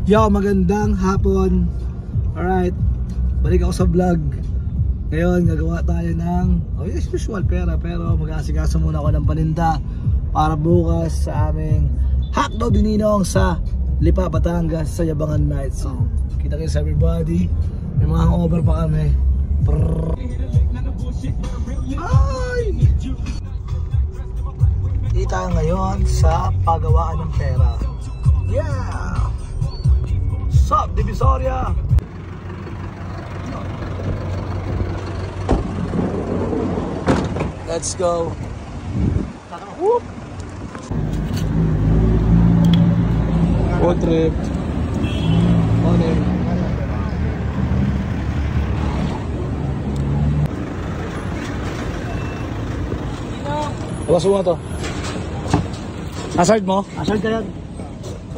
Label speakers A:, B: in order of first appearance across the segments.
A: Yo, magandang hapon. Alright, balik ako sa vlog. Ngayon, gagawa tayo ng as usual pera, pero mag-aasikaso muna ako ng paninda para bukas sa aming hotdog ni Ninong sa Lipa, Batangas sa Yabangan Night. So, kita kayo sa everybody. May mga hangover pa kami. Ay! Kita ngayon sa paggawaan ng pera. Yeah! Sup, Divisoria! Let's go! Whoop! Road trip. Morning. Labas mo to. Hazard mo? Hazard ka yan.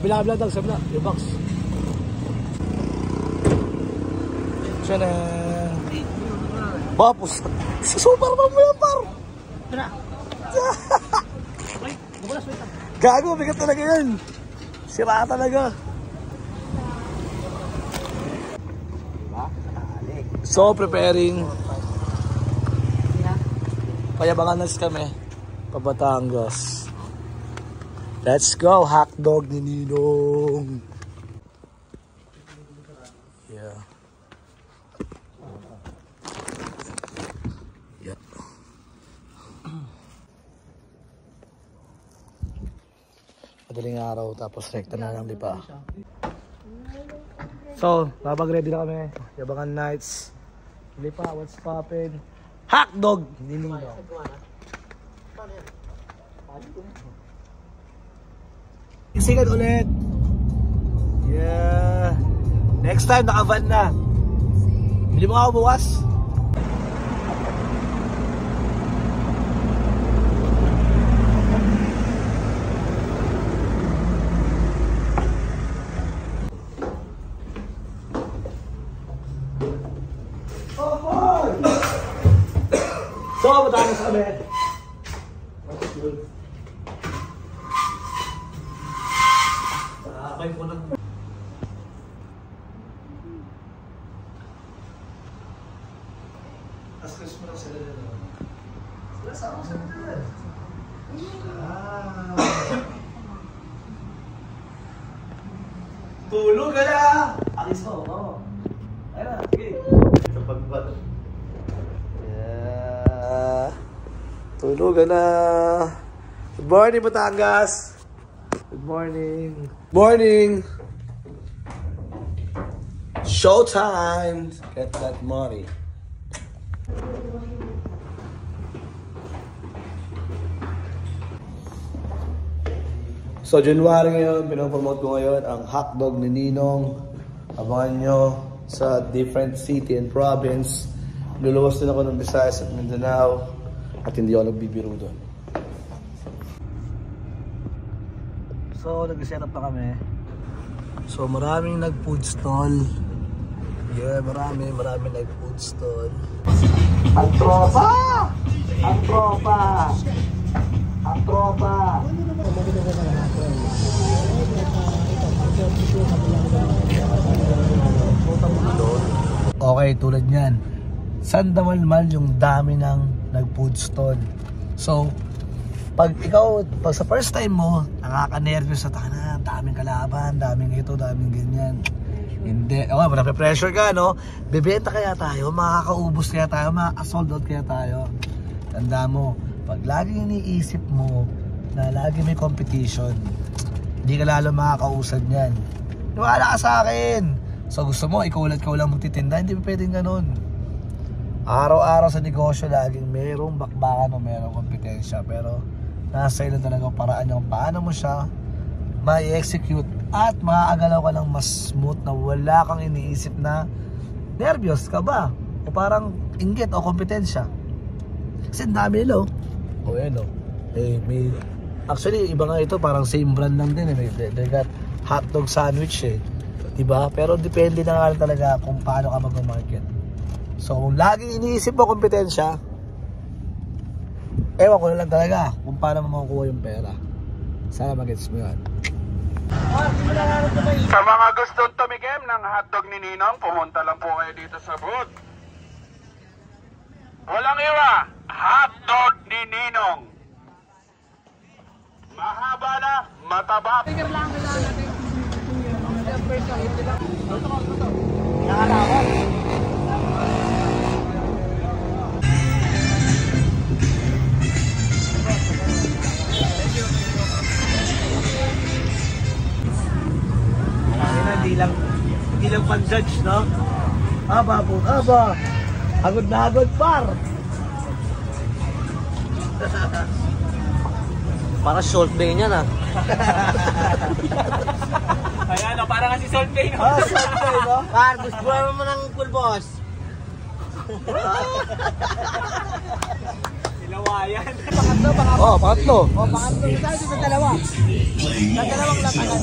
A: Kabila-kabila dag, sabila. Yung box. Siya na. Bapos. Super ba mo yan, par? Tara. Gago, bigat talaga yan. Sira talaga. So, preparing. Payabangan kami. Pabatangas. Let's go, hotdog ni Ninong. Yeah. Yeah. Madaling araw tapos rekta na lang Lipa. So, babag-ready na kami. Yabangan Nights. Lipa, what's poppin'? Hotdog ni Ninong. Sigat ulit. Yeah. Next time naka-van na. Bili mo ako bukas. So, Batangas kami. Askas mo lang sila dito. Sila sa ako sa dito. Tulog ka na! Alis mo, oo. Ayun na, sige. Sa pagbato. Yeah. Tulog ka na. Good morning, Batangas. Good morning. Morning. Showtime. Get that money. So January ngayon, pinopromote ko ngayon ang hotdog ni Ninong. Abangan nyo sa different city and province. Luluwas din ako ng Visayas at Mindanao at hindi ako nagbibiro doon. So nag-set up na kami. So maraming nag-food stall. Yeah, maraming nag-food stall. Ang tropa! Ang tropa! Ang tropa! Okay, tulad niyan. Sandamalmal yung dami ng nag-food stall. So, pag sa first time mo, nakaka-nervous sa tahanan, daming kalaban, daming ito, daming ganyan. Hindi, okay, nape-pressure ka, no? Bebenta kaya tayo, makakaubos kaya tayo, makaka-sold out kaya tayo. Tanda mo, pag laging iniisip mo na lagi may competition, hindi ka lalo makakausad niyan. Wala ka sa akin. So gusto mo, ikaw lang magtitinda, hindi pa pwedeng ganun. Araw-araw sa negosyo, laging mayroong bakbakan o mayroong kompetensya. Pero nasa ilo talaga paraan yung paano mo siya ma-execute at maaagalaw ka ng mas smooth na wala kang iniisip na nervyos ka ba o parang inggit o kompetensya. Kasi dami nilo. O yan o. May, actually iba nga ito, parang same brand lang din eh. They got hotdog sandwich eh, diba? Pero depende na nga talaga kung paano ka mag-market. So kung laging iniisip mo kompetensya, ewan ko na lang talaga kung paano mo makukuha yung pera. Sana mag-gets mo yan.
B: Sa mga gustong tumikim ng hotdog ni Ninong, pumunta lang po kayo dito sa booth. Walang iwa, hotdog ni Ninong. Mahaba na, mataba.
A: Hindi lang pan-judge, no? Aba po, aba. Hagod na hagod, par.
C: Para Salt Bay niya na.
D: Ayan, parang kasi Salt Bay, no?
A: Ah, Salt Bay, no?
C: Par, gusto mo ng full boss.
D: Ilawayan.
A: Oh, pangatlo.
C: O, pangatlo na tayo sa dalawa. Sa dalawang lakalan.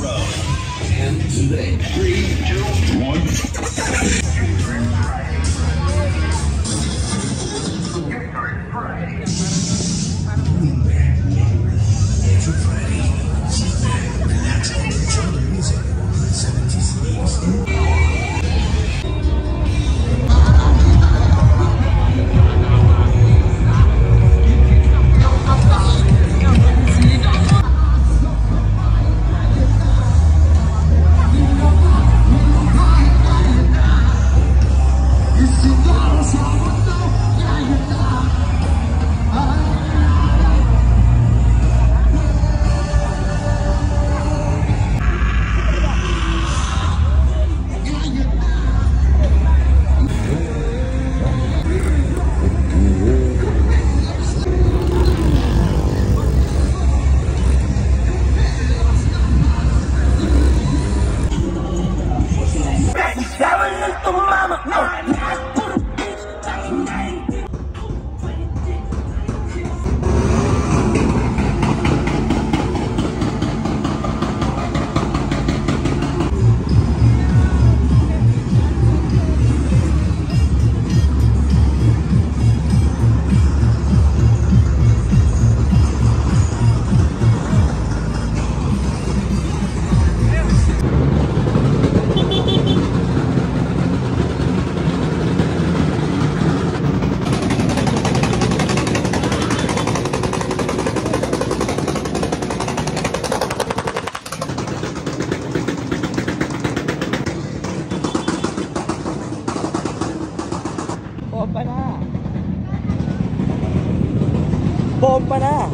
A: Bomba na.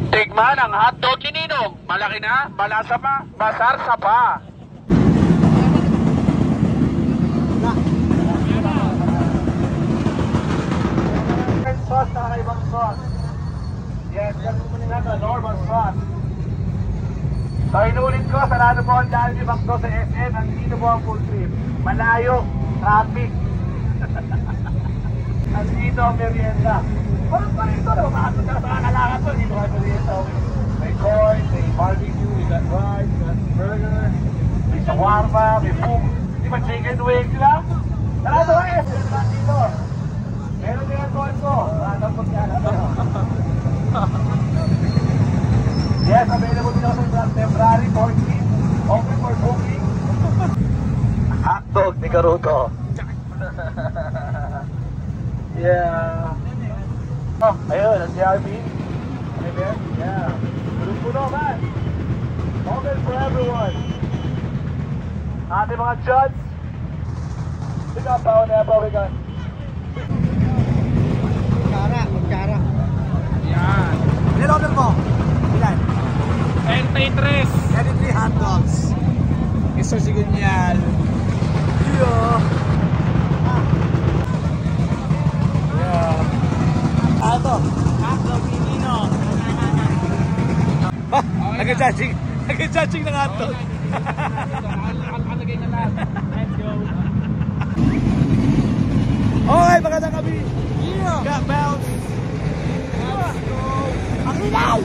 B: Tikman ang hotdog ni Ninong. Malaki na, malasa pa, masarsa pa.
A: Sauce na ibang sauce. Yes, yan mo na nga, normal sauce. So inulit ko, sarado po ang dahil ni Bakto sa SM, ang dito po ang full trip. Malayo, traffic. Ang dito ang merienda. Parang pa rin ito, umakasok ka sa kakalakad to, dito ka merienda. May corn, may barbecue, we got rice, we got burger, may shawarma, may food. Di ba chicken wings lang? Sarado ka SM, dito. Meron din ang call ko. Tapos yan. Yes, available din ako sa February 14. Open for booking. Hotdog ni Caruto. Yeah. Oh, ayun, ang CRB. Ano ba? Yeah. Puno-puno man. Open for everyone. Ating mga judge. Ikaw, baon na pawigan.
C: Magkara.
D: Yan.
A: Ilan order mo? Ilan?
D: 23.
A: 23 hot dogs.
D: Isa si Gunyal.
A: Yeah. Ato.
D: Hotdog ni Ninong.
A: Nag-judging ng hotdog.
D: Alagay na lahat. Let's go.
A: Okay, magandang gabi. Got bounce. Ang ilaw!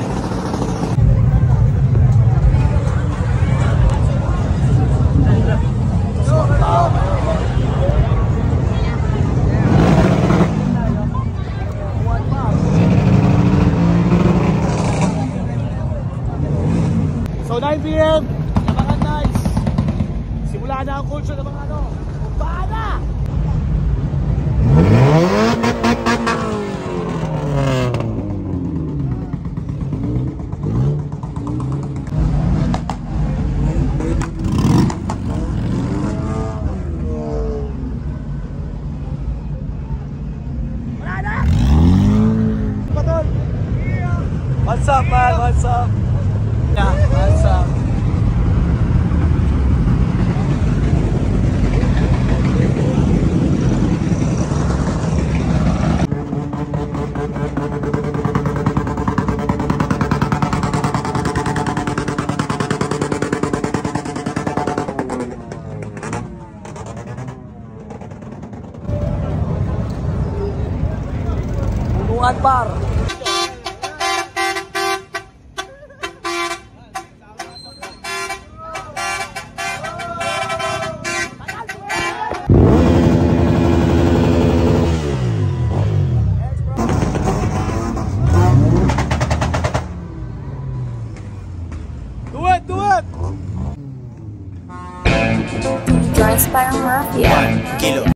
A: So 9 PM, Labangan Nights. Simula na ang culture ng mga ano. Umpaan na! What's up, man? What's up? Yeah, what's up? Punuan bar. Do it!
E: Joyce Parang Mafia.